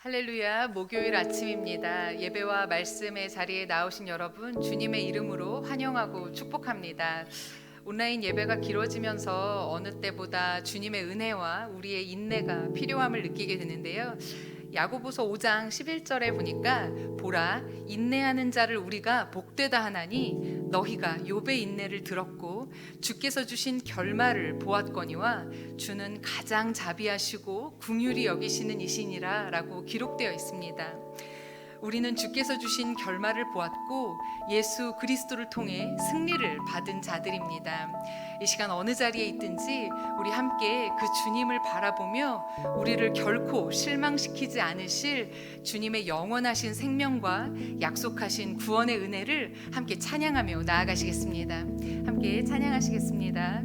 할렐루야, 목요일 아침입니다. 예배와 말씀의 자리에 나오신 여러분, 주님의 이름으로 환영하고 축복합니다. 온라인 예배가 길어지면서 어느 때보다 주님의 은혜와 우리의 인내가 필요함을 느끼게 되는데요. 야고보서 5장 11절에 보니까 보라, 인내하는 자를 우리가 복되다 하나니 너희가 욥의 인내를 들었고 주께서 주신 결말을 보았거니와 주는 가장 자비하시고 긍휼히 여기시는 이시니라 라고 기록되어 있습니다. 우리는 주께서 주신 결말을 보았고 예수 그리스도를 통해 승리를 받은 자들입니다. 이 시간 어느 자리에 있든지 우리 함께 그 주님을 바라보며 우리를 결코 실망시키지 않으실 주님의 영원하신 생명과 약속하신 구원의 은혜를 함께 찬양하며 나아가시겠습니다. 함께 찬양하시겠습니다.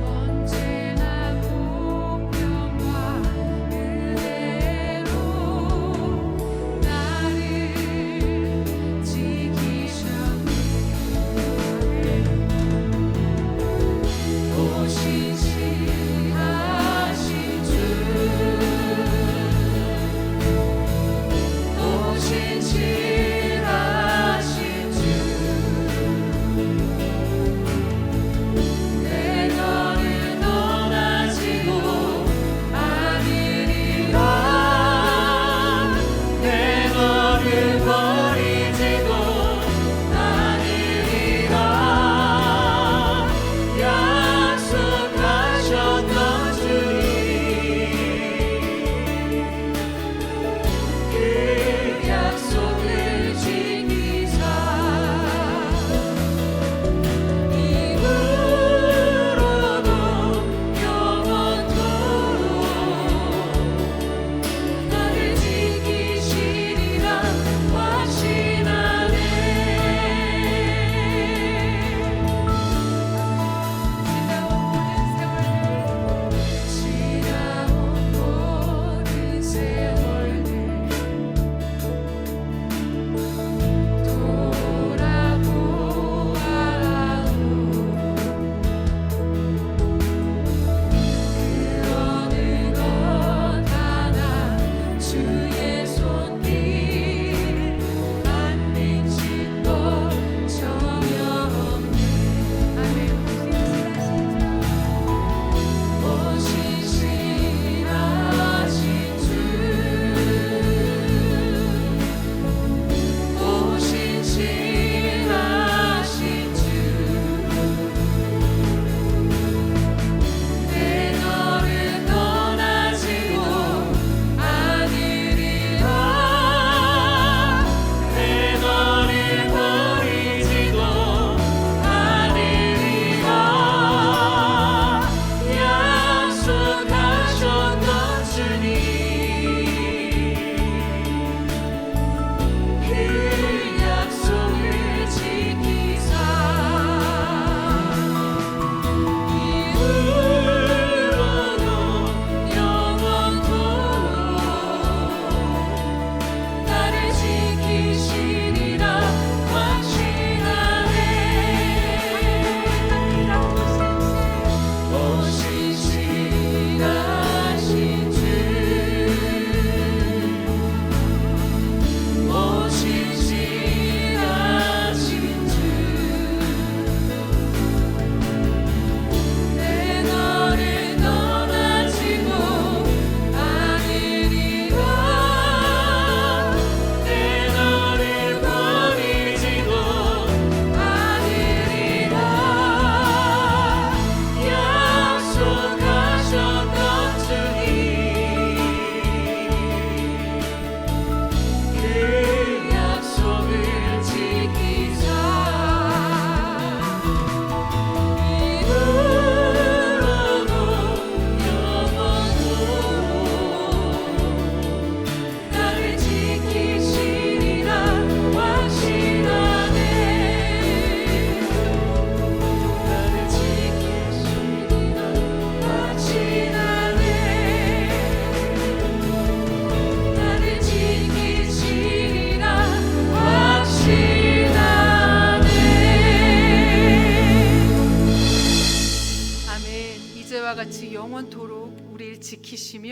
언제나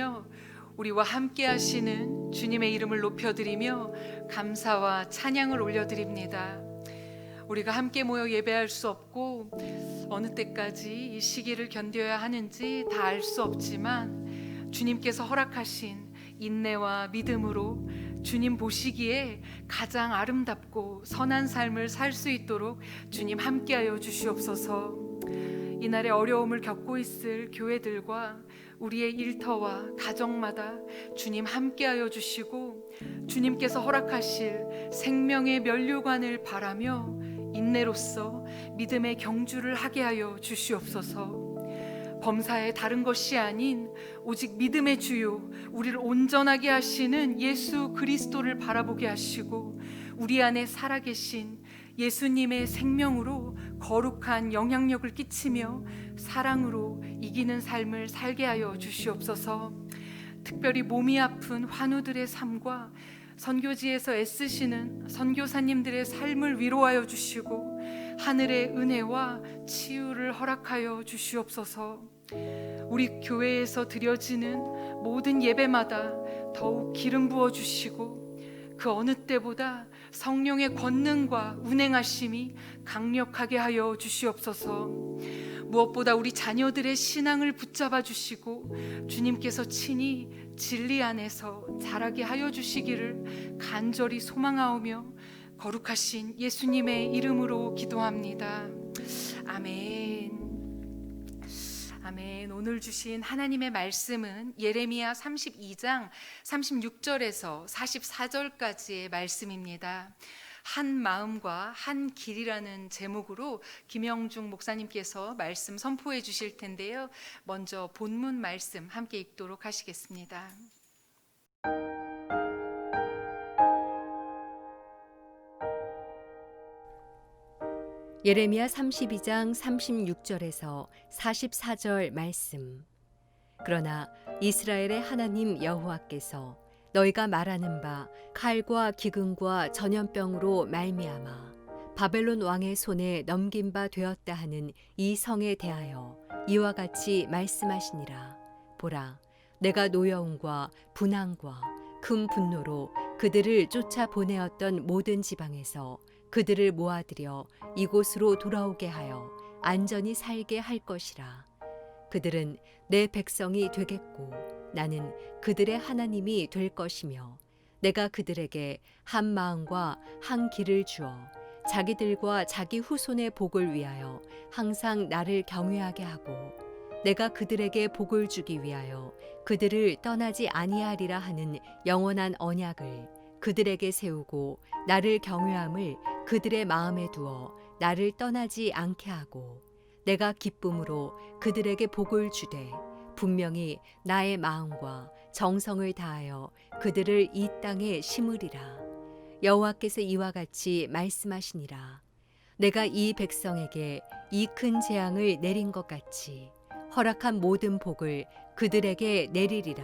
주시며 우리와 함께 하시는 주님의 이름을 높여드리며 감사와 찬양을 올려드립니다. 우리가 함께 모여 예배할 수 없고 어느 때까지 이 시기를 견뎌야 하는지 다 알 수 없지만 주님께서 허락하신 인내와 믿음으로 주님 보시기에 가장 아름답고 선한 삶을 살 수 있도록 주님 함께하여 주시옵소서. 이날에 어려움을 겪고 있을 교회들과 우리의 일터와 가정마다 주님 함께하여 주시고 주님께서 허락하실 생명의 면류관을 바라며 인내로서 믿음의 경주를 하게 하여 주시옵소서. 범사에 다른 것이 아닌 오직 믿음의 주요 우리를 온전하게 하시는 예수 그리스도를 바라보게 하시고 우리 안에 살아계신 예수님의 생명으로 거룩한 영향력을 끼치며 사랑으로 이기는 삶을 살게 하여 주시옵소서. 특별히 몸이 아픈 환우들의 삶과 선교지에서 애쓰시는 선교사님들의 삶을 위로하여 주시고 하늘의 은혜와 치유를 허락하여 주시옵소서. 우리 교회에서 드려지는 모든 예배마다 더욱 기름 부어 주시고 그 어느 때보다 성령의 권능과 운행하심이 강력하게 하여 주시옵소서. 무엇보다 우리 자녀들의 신앙을 붙잡아 주시고 주님께서 친히 진리 안에서 자라게 하여 주시기를 간절히 소망하오며 거룩하신 예수님의 이름으로 기도합니다. 아멘. 아멘. 오늘 주신 하나님의 말씀은 예레미야 32장 36절에서 44절까지의 말씀입니다. 한 마음과 한 길이라는 제목으로 김영중 목사님께서 말씀 선포해 주실 텐데요. 먼저 본문 말씀 함께 읽도록 하시겠습니다. 예레미야 32장 36절에서 44절 말씀. 그러나 이스라엘의 하나님 여호와께서 너희가 말하는 바 칼과 기근과 전염병으로 말미암아 바벨론 왕의 손에 넘긴 바 되었다 하는 이 성에 대하여 이와 같이 말씀하시니라. 보라, 내가 노여움과 분향과 큰 분노로 그들을 쫓아 보내었던 모든 지방에서 그들을 모아들여 이곳으로 돌아오게 하여 안전히 살게 할 것이라. 그들은 내 백성이 되겠고 나는 그들의 하나님이 될 것이며 내가 그들에게 한 마음과 한 길을 주어 자기들과 자기 후손의 복을 위하여 항상 나를 경외하게 하고 내가 그들에게 복을 주기 위하여 그들을 떠나지 아니하리라 하는 영원한 언약을 그들에게 세우고 나를 경외함을 그들의 마음에 두어 나를 떠나지 않게 하고 내가 기쁨으로 그들에게 복을 주되 분명히 나의 마음과 정성을 다하여 그들을 이 땅에 심으리라. 여호와께서 이와 같이 말씀하시니라. 내가 이 백성에게 이 큰 재앙을 내린 것 같이 허락한 모든 복을 그들에게 내리리라.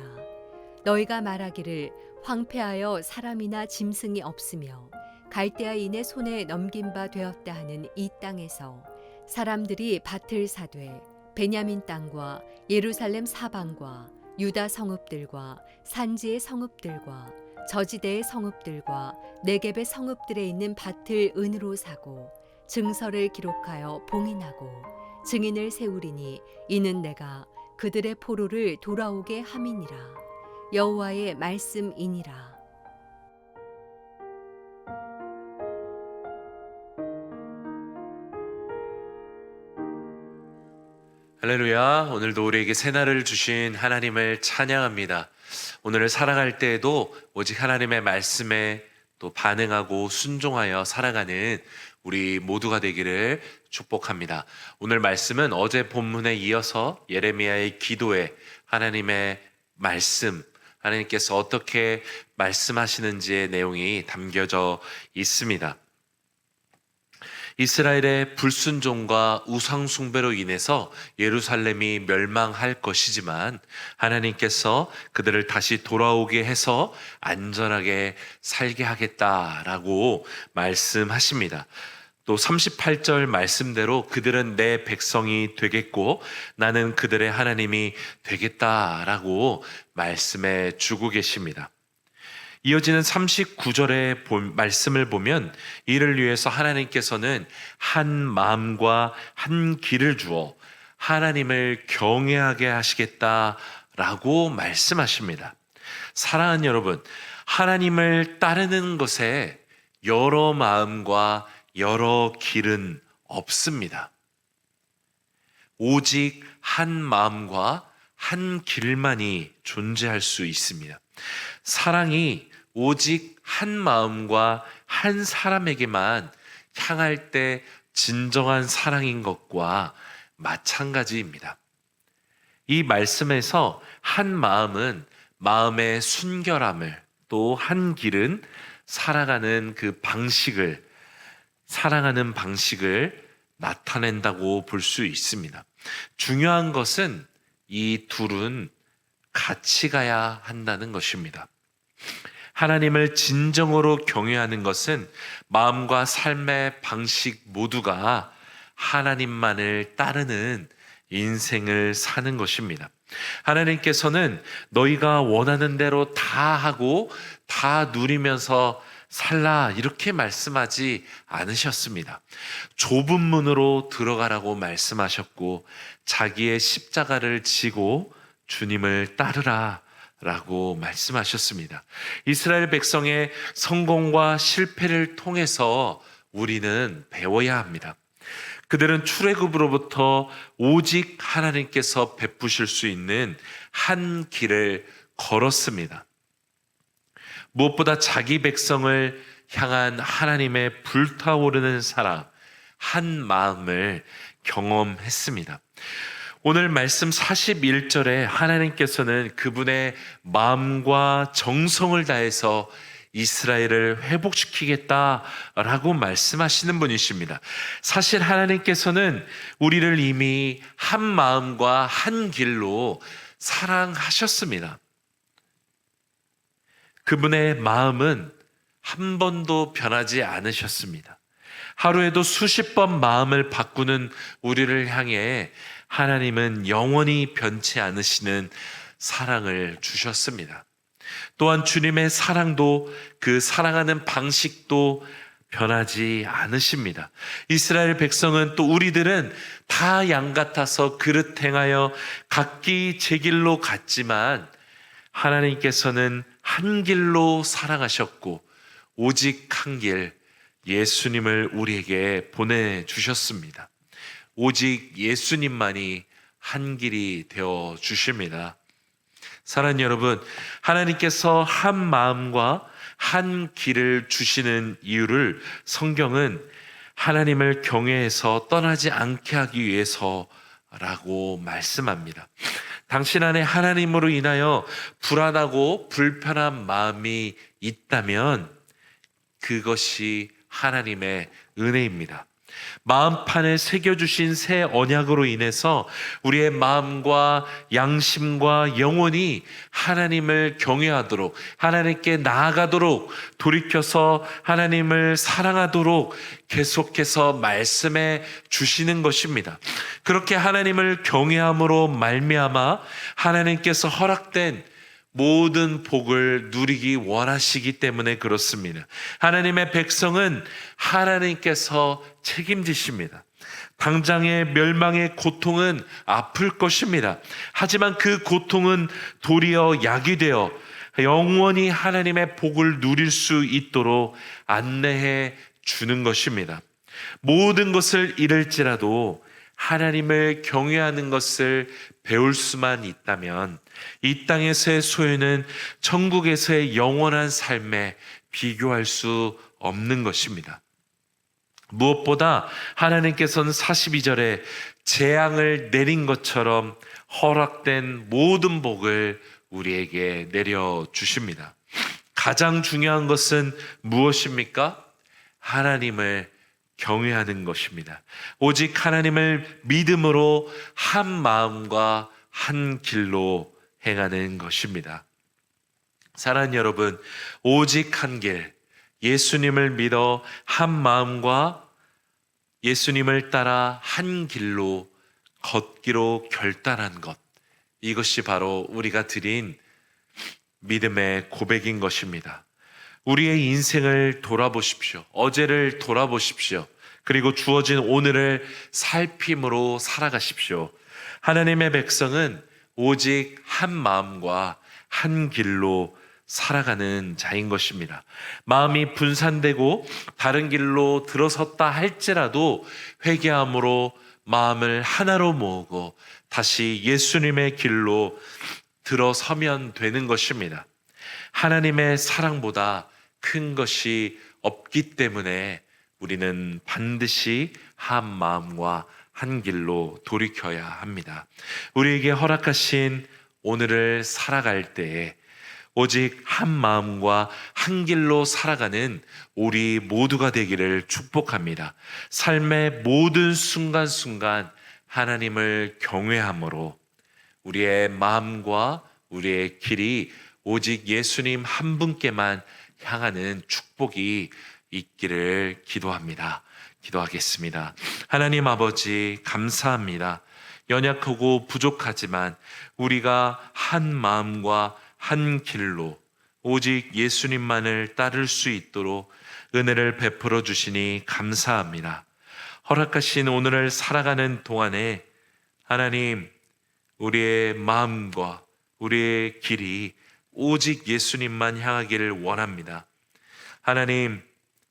너희가 말하기를 황폐하여 사람이나 짐승이 없으며 갈대아인의 손에 넘긴 바 되었다 하는 이 땅에서 사람들이 밭을 사되 베냐민 땅과 예루살렘 사방과 유다 성읍들과 산지의 성읍들과 저지대의 성읍들과 네겝의 성읍들에 있는 밭을 은으로 사고 증서를 기록하여 봉인하고 증인을 세우리니 이는 내가 그들의 포로를 돌아오게 함이니라. 여호와의 말씀이니라. 할렐루야. 오늘도 우리에게 새날을 주신 하나님을 찬양합니다. 오늘을 살아갈 때에도 오직 하나님의 말씀에 또 반응하고 순종하여 살아가는 우리 모두가 되기를 축복합니다. 오늘 말씀은 어제 본문에 이어서 예레미야의 기도에 하나님의 말씀, 하나님께서 어떻게 말씀하시는지의 내용이 담겨져 있습니다. 이스라엘의 불순종과 우상숭배로 인해서 예루살렘이 멸망할 것이지만 하나님께서 그들을 다시 돌아오게 해서 안전하게 살게 하겠다라고 말씀하십니다. 또 38절 말씀대로 그들은 내 백성이 되겠고 나는 그들의 하나님이 되겠다라고 말씀해 주고 계십니다. 이어지는 39절의 말씀을 보면 이를 위해서 하나님께서는 한 마음과 한 길을 주어 하나님을 경외하게 하시겠다라고 말씀하십니다. 사랑하는 여러분, 하나님을 따르는 것에 여러 마음과 여러 길은 없습니다. 오직 한 마음과 한 길만이 존재할 수 있습니다. 사랑이 오직 한 마음과 한 사람에게만 향할 때 진정한 사랑인 것과 마찬가지입니다. 이 말씀에서 한 마음은 마음의 순결함을, 또 한 길은 사랑하는 방식을 나타낸다고 볼 수 있습니다. 중요한 것은 이 둘은 같이 가야 한다는 것입니다. 하나님을 진정으로 경외하는 것은 마음과 삶의 방식 모두가 하나님만을 따르는 인생을 사는 것입니다. 하나님께서는 너희가 원하는 대로 다 하고 다 누리면서 살라 이렇게 말씀하지 않으셨습니다. 좁은 문으로 들어가라고 말씀하셨고 자기의 십자가를 지고 주님을 따르라 라고 말씀하셨습니다. 이스라엘 백성의 성공과 실패를 통해서 우리는 배워야 합니다. 그들은 출애굽으로부터 오직 하나님께서 베푸실 수 있는 한 길을 걸었습니다. 무엇보다 자기 백성을 향한 하나님의 불타오르는 사랑, 한 마음을 경험했습니다. 오늘 말씀 41절에 하나님께서는 그분의 마음과 정성을 다해서 이스라엘을 회복시키겠다라고 말씀하시는 분이십니다. 사실 하나님께서는 우리를 이미 한 마음과 한 길로 사랑하셨습니다. 그분의 마음은 한 번도 변하지 않으셨습니다. 하루에도 수십 번 마음을 바꾸는 우리를 향해 하나님은 영원히 변치 않으시는 사랑을 주셨습니다. 또한 주님의 사랑도, 그 사랑하는 방식도 변하지 않으십니다. 이스라엘 백성은, 또 우리들은 다 양 같아서 그릇 행하여 각기 제 길로 갔지만 하나님께서는 한 길로 사랑하셨고 오직 한 길, 예수님을 우리에게 보내주셨습니다. 오직 예수님만이 한 길이 되어 주십니다. 사랑하는 여러분, 하나님께서 한 마음과 한 길을 주시는 이유를 성경은 하나님을 경외해서 떠나지 않게 하기 위해서라고 말씀합니다. 당신 안에 하나님으로 인하여 불안하고 불편한 마음이 있다면 그것이 하나님의 은혜입니다. 마음판에 새겨주신 새 언약으로 인해서 우리의 마음과 양심과 영혼이 하나님을 경외하도록, 하나님께 나아가도록, 돌이켜서 하나님을 사랑하도록 계속해서 말씀해 주시는 것입니다. 그렇게 하나님을 경외함으로 말미암아 하나님께서 허락된 모든 복을 누리기 원하시기 때문에 그렇습니다. 하나님의 백성은 하나님께서 책임지십니다. 당장의 멸망의 고통은 아플 것입니다. 하지만 그 고통은 도리어 약이 되어 영원히 하나님의 복을 누릴 수 있도록 안내해 주는 것입니다. 모든 것을 잃을지라도 하나님을 경외하는 것을 배울 수만 있다면 이 땅에서의 소유는 천국에서의 영원한 삶에 비교할 수 없는 것입니다. 무엇보다 하나님께서는 42절에 재앙을 내린 것처럼 허락된 모든 복을 우리에게 내려주십니다. 가장 중요한 것은 무엇입니까? 하나님을 경외하는 것입니다. 오직 하나님을 믿음으로 한 마음과 한 길로 행하는 것입니다. 사랑하는 여러분, 오직 한 길, 예수님을 믿어 한 마음과 예수님을 따라 한 길로 걷기로 결단한 것, 이것이 바로 우리가 드린 믿음의 고백인 것입니다. 우리의 인생을 돌아보십시오. 어제를 돌아보십시오. 그리고 주어진 오늘을 살핌으로 살아가십시오. 하나님의 백성은 오직 한 마음과 한 길로 살아가는 자인 것입니다. 마음이 분산되고 다른 길로 들어섰다 할지라도 회개함으로 마음을 하나로 모으고 다시 예수님의 길로 들어서면 되는 것입니다. 하나님의 사랑보다 큰 것이 없기 때문에 우리는 반드시 한 마음과 한 길로 돌이켜야 합니다. 우리에게 허락하신 오늘을 살아갈 때에 오직 한 마음과 한 길로 살아가는 우리 모두가 되기를 축복합니다. 삶의 모든 순간순간 하나님을 경외함으로 우리의 마음과 우리의 길이 오직 예수님 한 분께만 향하는 축복이 있기를 기도합니다. 기도하겠습니다. 하나님 아버지, 감사합니다. 연약하고 부족하지만 우리가 한 마음과 한 길로 오직 예수님만을 따를 수 있도록 은혜를 베풀어 주시니 감사합니다. 허락하신 오늘을 살아가는 동안에 하나님, 우리의 마음과 우리의 길이 오직 예수님만 향하기를 원합니다. 하나님,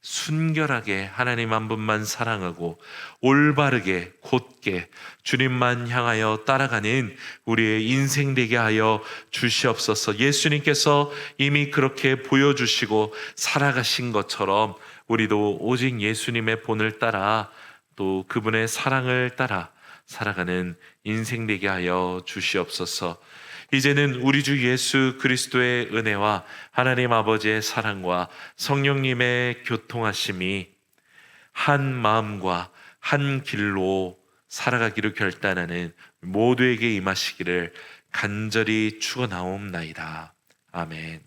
순결하게 하나님 한 분만 사랑하고 올바르게 곧게 주님만 향하여 따라가는 우리의 인생 되게 하여 주시옵소서. 예수님께서 이미 그렇게 보여주시고 살아가신 것처럼 우리도 오직 예수님의 본을 따라 또 그분의 사랑을 따라 살아가는 인생 되게 하여 주시옵소서. 이제는 우리 주 예수 그리스도의 은혜와 하나님 아버지의 사랑과 성령님의 교통하심이 한 마음과 한 길로 살아가기로 결단하는 모두에게 임하시기를 간절히 축원하옵나이다. 아멘.